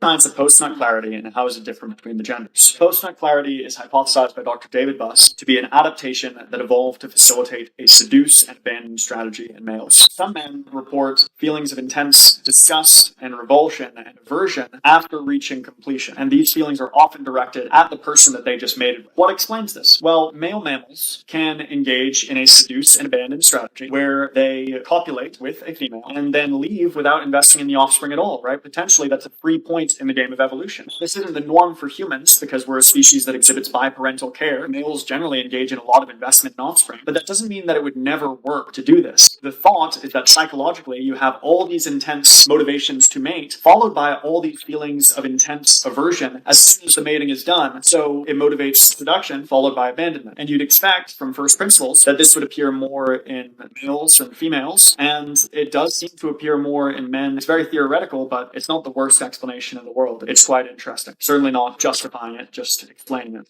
Science of post-nut clarity and how is it different between the genders. Post-nut clarity is hypothesized by Dr. David Buss to be an adaptation that evolved to facilitate a seduce and abandon strategy in males. Some men report feelings of intense disgust and revulsion and aversion after reaching completion, and these feelings are often directed at the person that they just mated with. What explains this? Well, male mammals can engage in a seduce and abandon strategy where they copulate with a female and then leave without investing in the offspring at all, right? Potentially that's a free point in the game of evolution. This isn't the norm for humans because we're a species that exhibits biparental care. Males generally engage in a lot of investment in offspring, but that doesn't mean that it would never work to do this. The thought is that psychologically you have all these intense motivations to mate, followed by all these feelings of intense aversion as soon as the mating is done. So it motivates seduction, followed by abandonment. And you'd expect from first principles that this would appear more in males than females, and it does seem to appear more in men. It's very theoretical, but it's not the worst explanation in the world. It's quite interesting. Certainly not justifying it, just explaining it.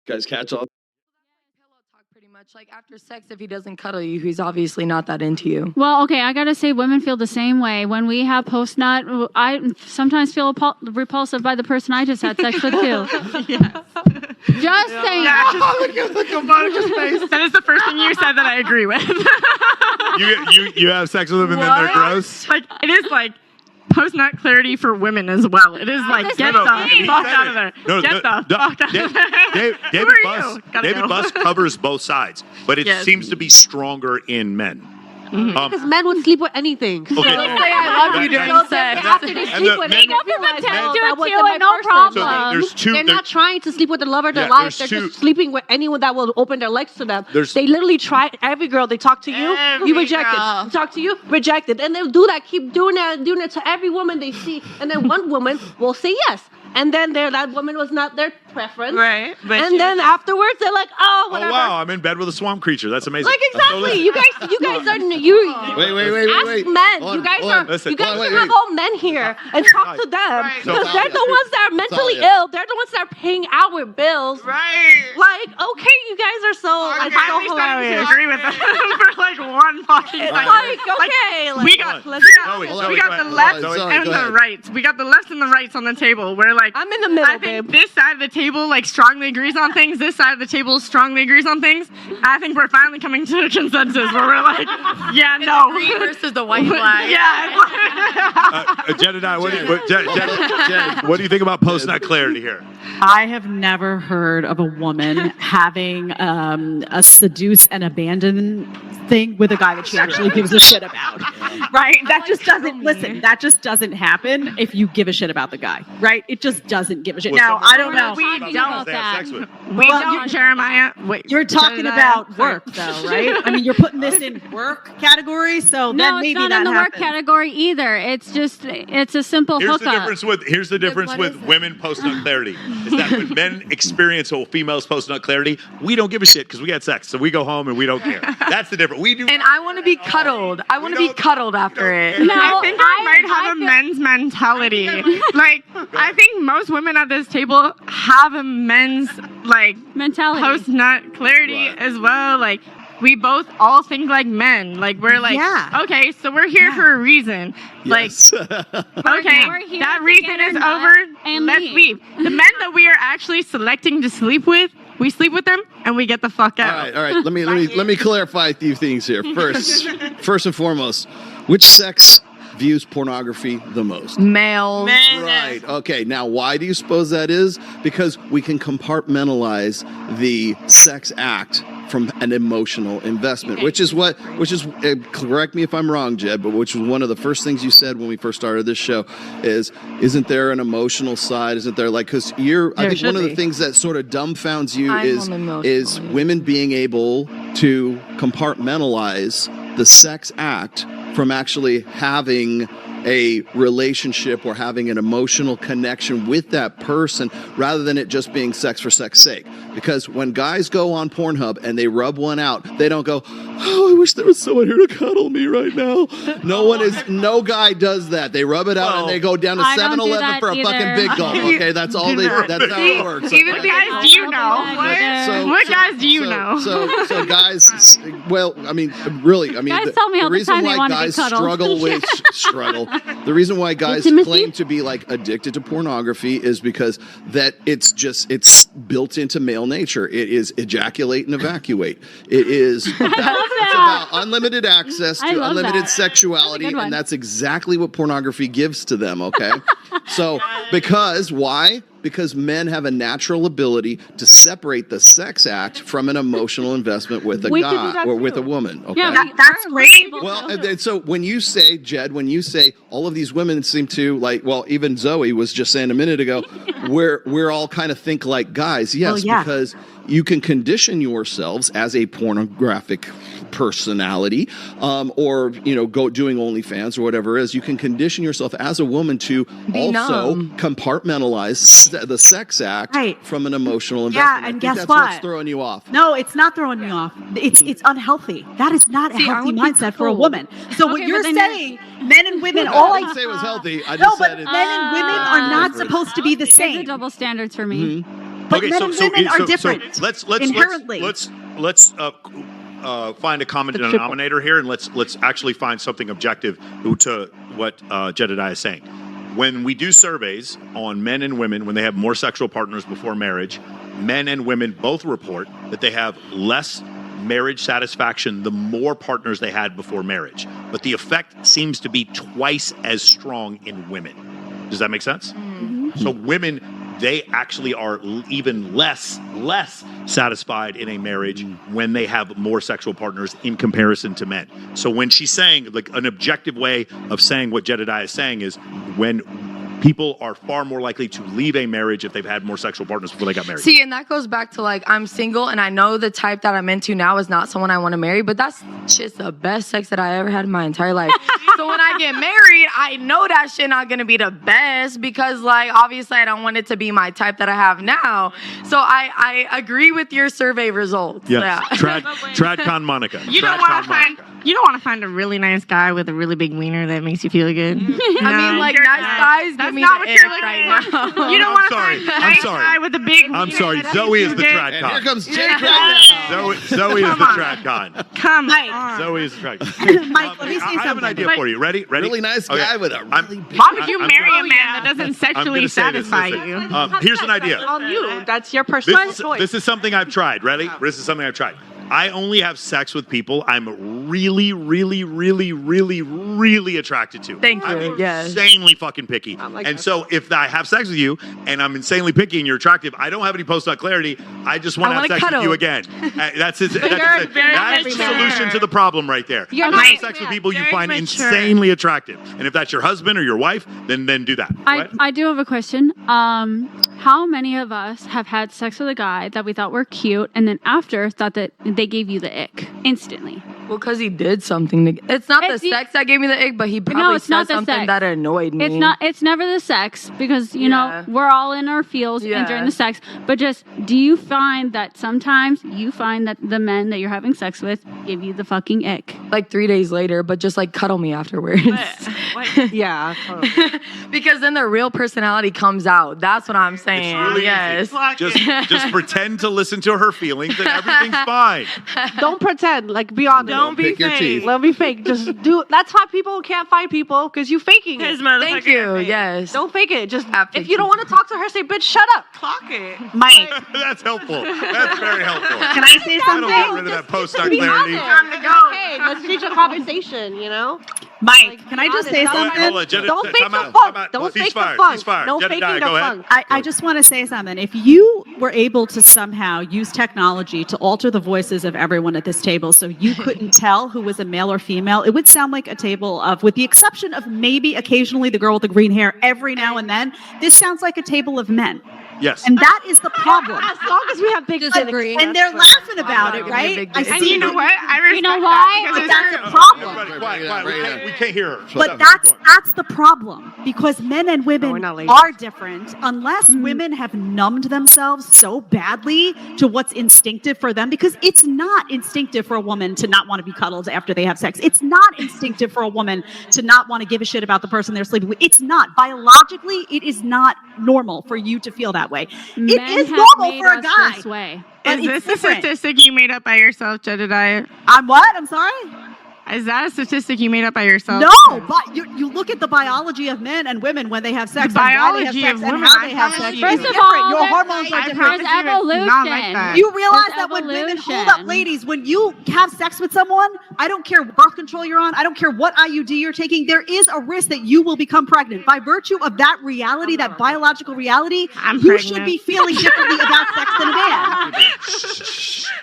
Guys catch on? Pretty much, like after sex, if he doesn't cuddle you, he's obviously not that into you. Well, okay, I gotta say, women feel the same way. When we have post-nut, I sometimes feel repulsive by the person I just had sex with, too. Yes. Just saying. Yeah, look at the Kabana's face. That is the first thing you said that I agree with. you have sex with them and then they're gross? Like, it is like post-nut clarity for women as well. It is like, get the fuck out of there. Get the fuck out of there. David Buss covers both sides, but it seems to be stronger in men. Because men would sleep with anything. Okay. Say I love you during sex. After they sleep with it, no problem. So they're not trying to sleep with the love of their life. They're just sleeping with anyone that will open their legs to them. They literally try every girl. They talk to you, you reject it. They talk to you, reject it. And they'll do that, keep doing it to every woman they see. And then one woman will say yes. And then that woman was not their preference. Right. And then afterwards, they're like, oh, whatever. Oh, wow, I'm in bed with a swamp creature. That's amazing. Like, exactly. You guys are, Wait. ask men. You guys should have all men here and talk to them. Because they're the ones that are mentally ill. They're the ones that are paying our bills. Right. Like, okay, you guys are so, it's so hilarious. I agree with them for like one fucking It's second. like, okay. Like, we got the left and the right. We got the left and the rights on the table. We're like, I'm in the middle, I think this side of the table like strongly agrees on things. This side of the table strongly agrees on things. I think we're finally coming to a consensus where we're like, yeah, no. The green versus the white flag. Yeah. Jedediah, what do you think about post-nut clarity here? I have never heard of a woman having a seduce and abandon thing with a guy that she actually gives a shit about. Right? That just doesn't, listen, that just doesn't happen if you give a shit about the guy. Right? It just doesn't give a shit. Now, I don't know. We don't. We don't, Jeremiah. Wait, you're talking about work, though, right? I mean, you're putting this in work category, so then maybe that happens. No, it's not in the work category either. It's just, it's a simple hookup. Here's the difference with women post-nut clarity. Is that when men experience females post-nut clarity, we don't give a shit because we had sex, so we go home and we don't care. That's the difference. We do. And I want to be cuddled. I want to be cuddled after it. No, I think I might have a men's mentality. Like, I think most women at this table have a men's like mentality, post-nut clarity as well. Like, we both all think like men. Like, we're like, okay, so we're here for a reason. Yes. Like, okay, that reason is over, and let's leave. The men that we are actually selecting to sleep with, we sleep with them and we get the fuck out. All right. Let me clarify a few things here. First and foremost, which sex views pornography the most? Males. Right. Okay. Now, why do you suppose that is? Because we can compartmentalize the sex act from an emotional investment, which is correct me if I'm wrong, Jed, but which was one of the first things you said when we first started this show isn't there an emotional side? Isn't there, like, because I think one of the things that sort of dumbfounds you is women being able to compartmentalize the sex act from actually having a relationship or having an emotional connection with that person rather than it just being sex for sex sake. Because when guys go on Pornhub and they rub one out, they don't go, oh, I wish there was someone here to cuddle me right now. No guy does that. They rub it out and they go down to 7-Eleven for a fucking big gulp. Okay, that's how it works. Even guys, do you know? What guys do you know? So guys, well, I mean, really, I mean, guys tell me all the reason the time why they want guys to be cuddled. struggle with The reason why guys Intimacy? claim to be like addicted to pornography is because that it's built into male nature. It is ejaculate and evacuate. It is about unlimited access I to love unlimited that. sexuality, That's a good one. and that's exactly what pornography gives to them, okay? So, because why? Because men have a natural ability to separate the sex act from an emotional investment with a We can do guy that or with too. a woman, okay? Yeah, That's great. Well, and so when you say, Jed, when you say all of these women seem to like, well, even Zoe was just saying a minute ago, we're all kind of think like guys. Yes, yeah. because you can condition yourselves as a pornographic personality, or go doing OnlyFans or whatever it is. You can condition yourself as a woman to Be also numb. compartmentalize the sex act Right. from an emotional Yeah, investment. and I think guess that's what? what's throwing you off. No, it's not throwing me off. It's unhealthy. That is not a See, I healthy would be mindset for a cool. woman. So what Okay, you're but then saying, men and women, I all didn't say it was healthy. I just no, but said it's men and women are not different. supposed to be the It's the same. double standards for me. But men and women are different. Let's inherently. find a common denominator here, and let's actually find something objective to what Jedediah is saying. When we do surveys on men and women, when they have more sexual partners before marriage, men and women both report that they have less marriage satisfaction the more partners they had before marriage. But the effect seems to be twice as strong in women. Does that make sense? So women, they actually are even less satisfied in a marriage when they have more sexual partners in comparison to men. So when she's saying, like, an objective way of saying what Jedediah is saying is when people are far more likely to leave a marriage if they've had more sexual partners before they got married. See, and that goes back to, like, I'm single and I know the type that I'm into now is not someone I want to marry, but that's just the best sex that I ever had in my entire life. So when I get married, I know that shit not going to be the best because, like, obviously I don't want it to be my type that I have now. So I agree with your survey results. Yes. Yeah. Tradcon Monica. You don't want to find a really nice guy with a really big wiener that makes you feel good. I mean, like, nice guys That's give me not the what you're ick looking right at. now. You don't I'm want to sorry. find a I'm nice sorry. guy with a big I'm wiener sorry. that Zoe makes is the you good. And here Tradcon. comes Jake right now. Zoe is the Tradcon. Come Mike. on. Zoe is the Tradcon. Mike, let me say I have an something. idea for you. Ready? Really nice guy Okay. with a really big. Why would you I'm marry gonna- a man that doesn't I'm sexually gonna say this, satisfy listen. you? Here's an idea. On you. That's your personal choice. This is something I've tried. Ready? This is something I've tried. I only have sex with people I'm really, really, really, really, really attracted to. Thank you. I'm Yes. insanely fucking picky. like And that. so if I have sex with you and I'm insanely picky and you're attractive, I don't have any post-nut clarity. I just want to I have wanna sex with cuddle. you again. That's it. very That's the mature. solution to the problem right there. You're Have not- sex with yeah, people you very find mature. insanely attractive. And if that's your husband or your wife, then do that. What? I do have a question. How many of us have had sex with a guy that we thought were cute and then after thought that they gave you the ick instantly? Well, because he did something. It's not It's the the- sex that gave me the ick, but he probably it's not said the something sex. that annoyed me. It's never the sex because, you Yeah. know, we're all in our feels and during Yeah. the sex. But just, do you find that sometimes you find that the men that you're having sex with give you the fucking ick? Like 3 days later, but just like cuddle me afterwards. Yeah. Because then their real personality comes out. That's what I'm saying. really Yes. Just pretend to listen to her feelings and everything's fine. Don't pretend. Like, be honest. Don't be Pick your fake. teeth. Let me fake. Just do. That's why people can't find people because you faking it. Thank you. Yes. Don't fake it. Just Have if fake you don't want to talk to her, say, "Bitch, shut up." Clock it. Mike, That's helpful. That's very helpful. can I say That'll get something? rid of that post-nut Be clarity. honest. Okay, let's change the conversation. You know. Mike, can I just say honest. something? Hold on, Don't fake time the out, fun. time out. Don't fake the Ceasefire, fun. ceasefire. No Jedediah, faking the go ahead. fun. I just want to say something. If you were able to somehow use technology to alter the voices of everyone at this table so you couldn't tell who was a male or female, it would sound like a table of, with the exception of maybe occasionally the girl with the green hair every now and then, this sounds like a table of men. Yes. And that is the problem. As long as we have big Disagree. And they're laughing about it, gonna be a right? big I dick. And see you know it. what? I respect You know that why? because But it's that's true. a problem. Everybody, quiet. We can't hear her. But that's the problem because men and we're women not ladies. are different unless women have numbed themselves so badly to what's instinctive for them, because it's not instinctive for a woman to not want to be cuddled after they have sex. It's not instinctive for a woman to not want to give a shit about the person they're sleeping with. It's not. Biologically, it is not normal for you to feel that way. It Men is have normal made for a us guy. this way. But Is it's this a different. statistic you made up by yourself, Jedediah? I'm what? I'm sorry? Is that a statistic you made up by yourself? No, but you look at the biology of men and women when they have sex, The and why they have biology sex, of and women, how I they have promise sex. you. It's First of different. all, Your hormones are I different. promise There's you it's not like evolution. that. You realize There's that when women hold evolution. up, ladies, when you have sex with someone, I don't care what birth control you're on, I don't care what IUD you're taking, there is a risk that you will become pregnant. By virtue of that reality, that biological reality, I'm you pregnant. should be feeling differently about sex than a man.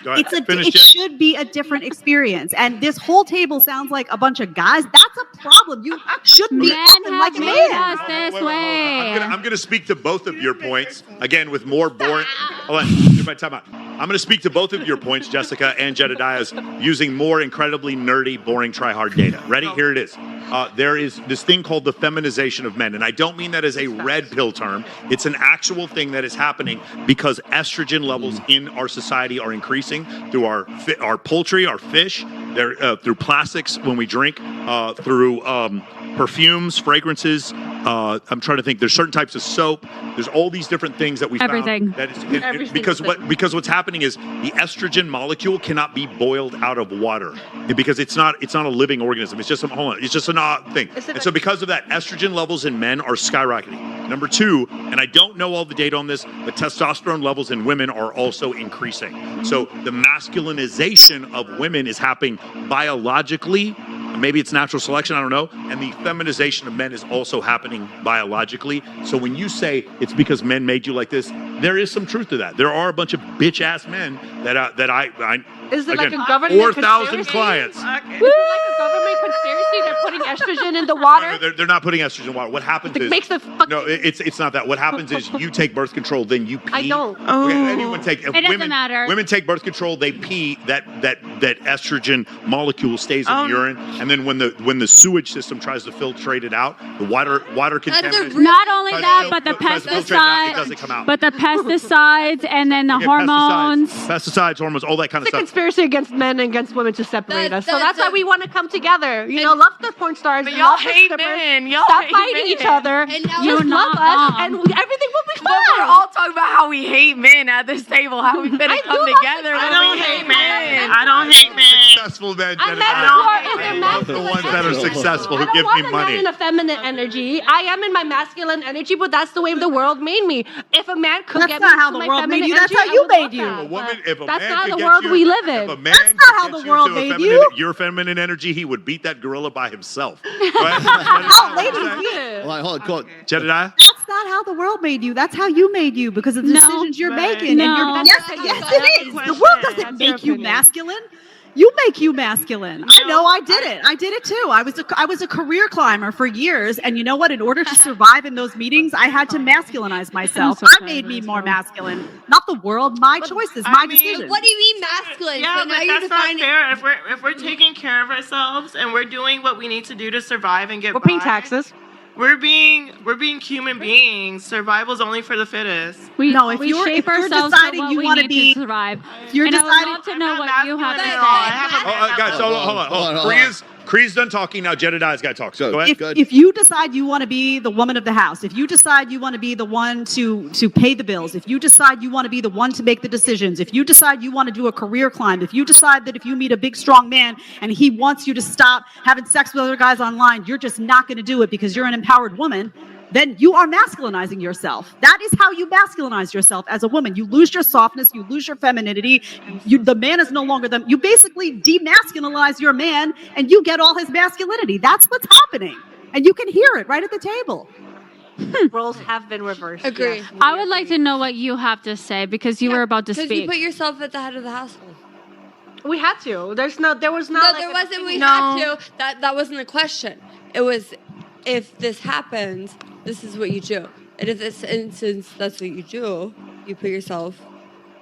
Go ahead. Finish, It Jen. should be a different experience. And this whole table sounds like a bunch of guys. That's a problem. You shouldn't be Men acting like have a made man. us this Wait. way. I'm going to speak to both of your points again with more boring. Hold on, everybody, time out. I'm going to speak to both of your points, Jessica and Jedediah's, using more incredibly nerdy, boring, try-hard data. Ready? Here it is. There is this thing called the feminization of men, and I don't mean that as a red pill term. It's an actual thing that is happening because estrogen levels in our society are increasing through our poultry, our fish, through plastics when we drink, through perfumes, fragrances. I'm trying to think. There's certain types of soap. There's all these different things that we Everything. found. That is because what's happening is the estrogen molecule cannot be boiled out of water because it's not a living organism. It's just an odd thing. And so because of that, estrogen levels in men are skyrocketing. Number two, and I don't know all the data on this, but testosterone levels in women are also increasing. So the masculinization of women is happening biologically. Maybe it's natural selection, I don't know. And the feminization of men is also happening biologically. So when you say it's because men made you like this, there is some truth to that. There are a bunch of bitch-ass men that I Is it again, like a government 4,000 conspiracy? clients. Is it like a government conspiracy? They're putting estrogen in the water? No, they're not putting estrogen in water. What happens It is makes the fucking... no, it's not that. What happens is you take birth control, then you pee. I don't. Okay, anyone take. If It doesn't women, matter. Women take birth control, they pee. That estrogen molecule stays in the urine, and then when the sewage system tries to filtrate it out, the water contaminants. Not only that, but the tries to filtrate it out, it pesticides, doesn't come out. but the pesticides, and then the Okay, hormones. pesticides, hormones, all that kind of It's a stuff. conspiracy against men and against women to separate us. So that's why a- we want to come together. You know, love the porn stars. But y'all love the hate strippers. men. Y'all Stop hate fighting men. each other. And now Just You're love not us, wrong. and everything will be But fine. we're all talking about how we hate men at this table. How we finna come love together. I when don't we hate men. I don't hate men. Successful men. I'm Jennifer. not for if I they're love the masculine ones that are energy. successful I who don't give want me a man money. in a feminine energy. I am in my masculine energy, but that's the way the world made me. If a man could That's get not me how to the my world made feminine you. That's energy, how I you would made love you. that. If a woman, But if a that's man not could the get world you, we live if a in. man That's could not how get the you world to a made feminine- you. Your feminine energy, he would beat that gorilla by himself. Oh, ladies, Hold on, cool. Jedediah? that's not how the world made you. That's how you made you because of the No. decisions you're Right. making. No. And you're, yes, it is. The world doesn't That's your make you opinion. masculine. You make you masculine. I know. I did it. I did it too. I was a career climber for years, and you know what? In order to survive in those meetings, I had to masculinize myself. so I made me more masculine, not the world. My choices, my decisions. What do you mean masculine? Yeah, so now but you're that's not defining. fair. If we're taking care of ourselves and we're doing what we need to do to survive and get We're paying by, taxes. We're being human beings. Survival's only for the fittest. We, No, if we you're- shape if you're ourselves deciding for what you we wanna need be- to survive. you're and I would deciding- love to know I'm what not you have to masculine say. at all. I have a man Guys, hold on. Kree's done talking now. Jedediah's got to talk. So go ahead. If you decide you want to be the woman of the house, if you decide you want to be the one to pay the bills, if you decide you want to be the one to make the decisions, if you decide you want to do a career climb, if you decide that if you meet a big strong man and he wants you to stop having sex with other guys online, you're just not going to do it because you're an empowered woman, then you are masculinizing yourself. That is how you masculinize yourself as a woman. You lose your softness, you lose your femininity. The man is no longer them. You basically demasculinize your man and you get all his masculinity. That's what's happening. And you can hear it right at the table. Roles have been reversed. Agree. Yes, we I would like agree. to know what you have to say because you were about to Because speak. you put yourself at the head of the household. We had to. There was not. No, like there a wasn't. We thing. had to. That wasn't the question. It was, if this happens, this is what you do. And if this instance, that's what you do, you put yourself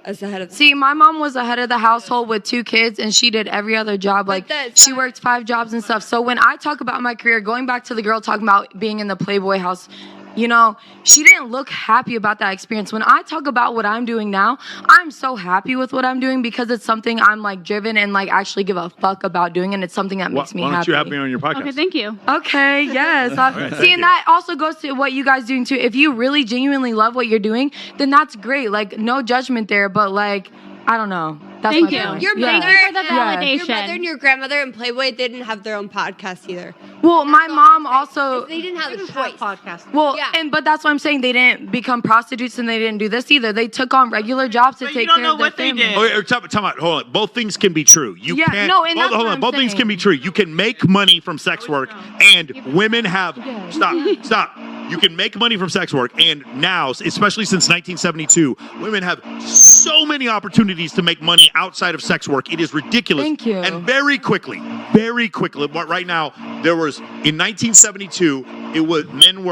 as the head of the See, my mom was the head of the household with 2 kids, and she did every other job. Like, that's she worked 5 jobs and stuff. So when I talk about my career, going back to the girl talking about being in the Playboy house, you know, she didn't look happy about that experience. When I talk about what I'm doing now, I'm so happy with what I'm doing because it's something I'm like driven and like actually give a fuck about doing, and it's something that makes me Why happy. don't you have me on your podcast? Okay, thank you. Okay, yes. Thank See, you. and that also goes to what you guys doing too. If you really genuinely love what you're doing, then that's great. Like, no judgment there, but like, I don't know. That's Thank my you. point. Your Yeah. mother, Thank you for the and- validation. Your mother and your grandmother and Playboy didn't have their own podcast either. Well, my mom also. They didn't have the choice. Podcast. Well, Yeah. but that's what I'm saying. They didn't become prostitutes and they didn't do this either. They took on regular jobs to But take you don't care know of their what they family. did. Okay, time out. Hold on. Both things can be true. You Yeah, can't. no, and that's hold what on. I'm Both things saying. can be true. You can make money from sex work, and women have. Stop. You can make money from sex work, and now, especially since 1972, women have so many opportunities to make money outside of sex work. It is ridiculous. Thank you. And very quickly, right now, there was in 1972, women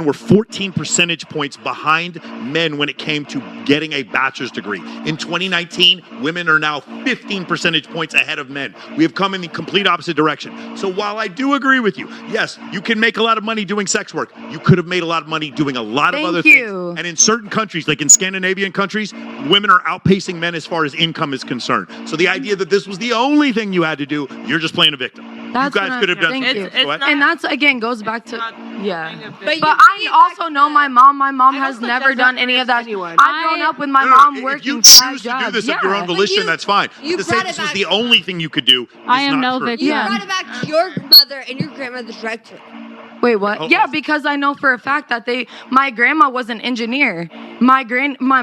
were 14 percentage points behind men when it came to getting a bachelor's degree. In 2019, women are now 15 percentage points ahead of men. We have come in the complete opposite direction. So while I do agree with you, yes, you can make a lot of money doing sex work. You could have made a lot of money doing a lot of other things. And in certain countries, like in Scandinavian countries, women are outpacing men as far as income is concerned. So the idea that this was the only thing you had to do, you're just playing a victim. That's you guys could have done thank something you. else. Go ahead. And that's again goes back to But I also know my mom. My mom has also never doesn't done any of that. anyone. I've grown up with my No, mom if working you 5 choose to jobs. do this of your own Yeah. volition, that's fine. you To say brought this it was back. the only thing you could do is I am not no true. victim. You Yeah. brought it back to your mother and your grandmother's director. Wait, what? Hold Yeah, on. because I know for a fact that my grandma was an engineer. My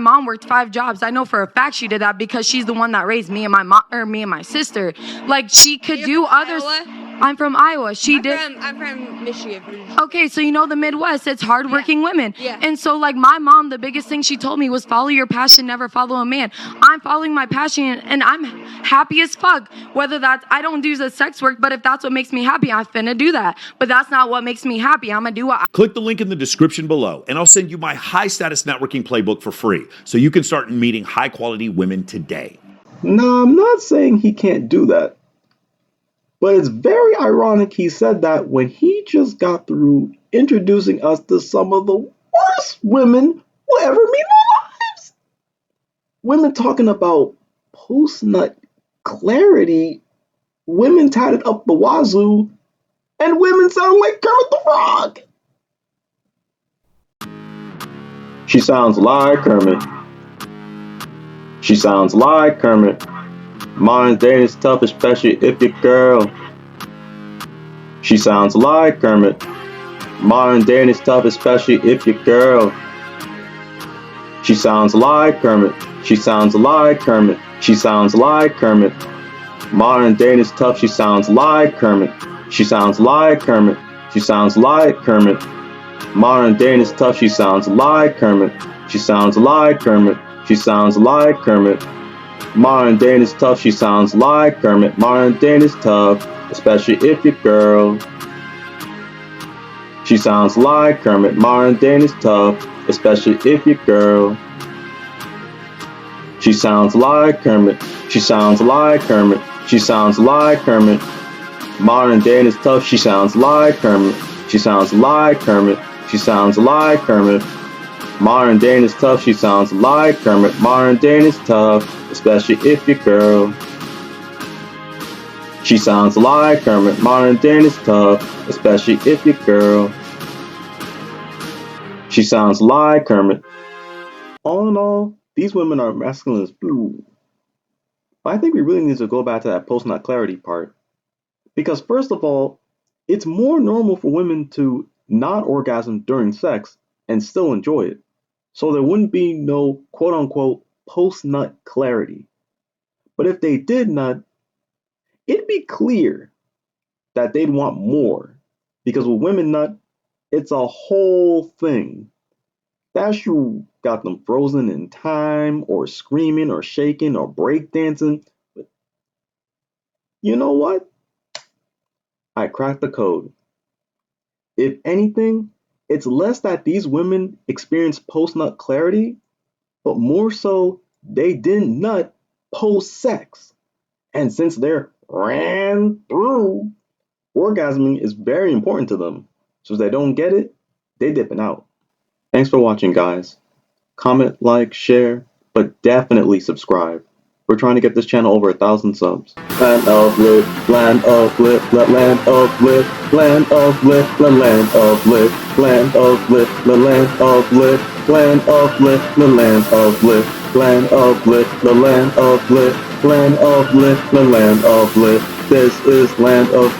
mom worked 5 jobs. I know for a fact she did that because she's the one that raised me and my sister. Like she could You're do from others. Iowa? I'm from Iowa. She did. I'm from Michigan. Okay, so you know the Midwest, it's hardworking women. Yeah. And so like my mom, the biggest thing she told me was follow your passion, never follow a man. I'm following my passion and I'm happy as fuck. Whether that's, I don't do the sex work, but if that's what makes me happy, I'm finna do that. But that's not what makes me happy. I'm gonna do what Click the link in the description below, and I'll send you my high status networking playbook for free so you can start meeting high quality women today. No, I'm not saying he can't do that. But it's very ironic he said that when he just got through introducing us to some of the worst women we'll ever meet in our lives. Women talking about post-nut clarity, women tatted up the wazoo, and women sound like Kermit the Frog. She sounds like Kermit. She sounds like Kermit. Modern day is tough, especially if you're girl. She sounds like Kermit. Modern day is tough, especially if you're girl. She sounds like Kermit. She sounds like Kermit. She sounds like Kermit. Modern day is tough. She sounds like Kermit. She sounds like Kermit. She sounds like Kermit. Modern day is tough. She sounds like Kermit. She sounds like Kermit. She sounds like Kermit. Modern day is tough. She sounds like Kermit. Modern day is tough, especially if you're girl. She sounds like Kermit. Modern day is tough, especially if you're girl. She sounds like Kermit. She sounds like Kermit. She sounds like Kermit. Modern day is tough. She sounds like Kermit. She sounds like Kermit. She sounds like Kermit. Modern day is tough. She sounds like Kermit. Modern day is tough, especially if you're girl. She sounds like Kermit. Modern day is tough, especially if you're girl. She sounds like Kermit. All in all, these women are masculine as blue. But I think we really need to go back to that post-nut clarity part. Because first of all, it's more normal for women to not orgasm during sex and still enjoy it. So there wouldn't be no quote-unquote post-nut clarity. But if they did nut, it'd be clear that they'd want more. Because with women nut, it's a whole thing. That you got them frozen in time, or screaming, or shaking, or breakdancing. But you know what? I cracked the code. If anything, it's less that these women experience post-nut clarity, but more so they didn't nut post-sex. And since they're ran through, orgasming is very important to them. So if they don't get it, they dipping out. Thanks for watching, guys. Comment, like, share, but definitely subscribe. We're trying to get this channel over 1,000 subs. Land of lit, land of lit, land of lit, land of lit, land of lit, land of lit, land of lit, land of lit, land of lit, land of lit, land of lit. Land of Lit, the land of lit. This is land of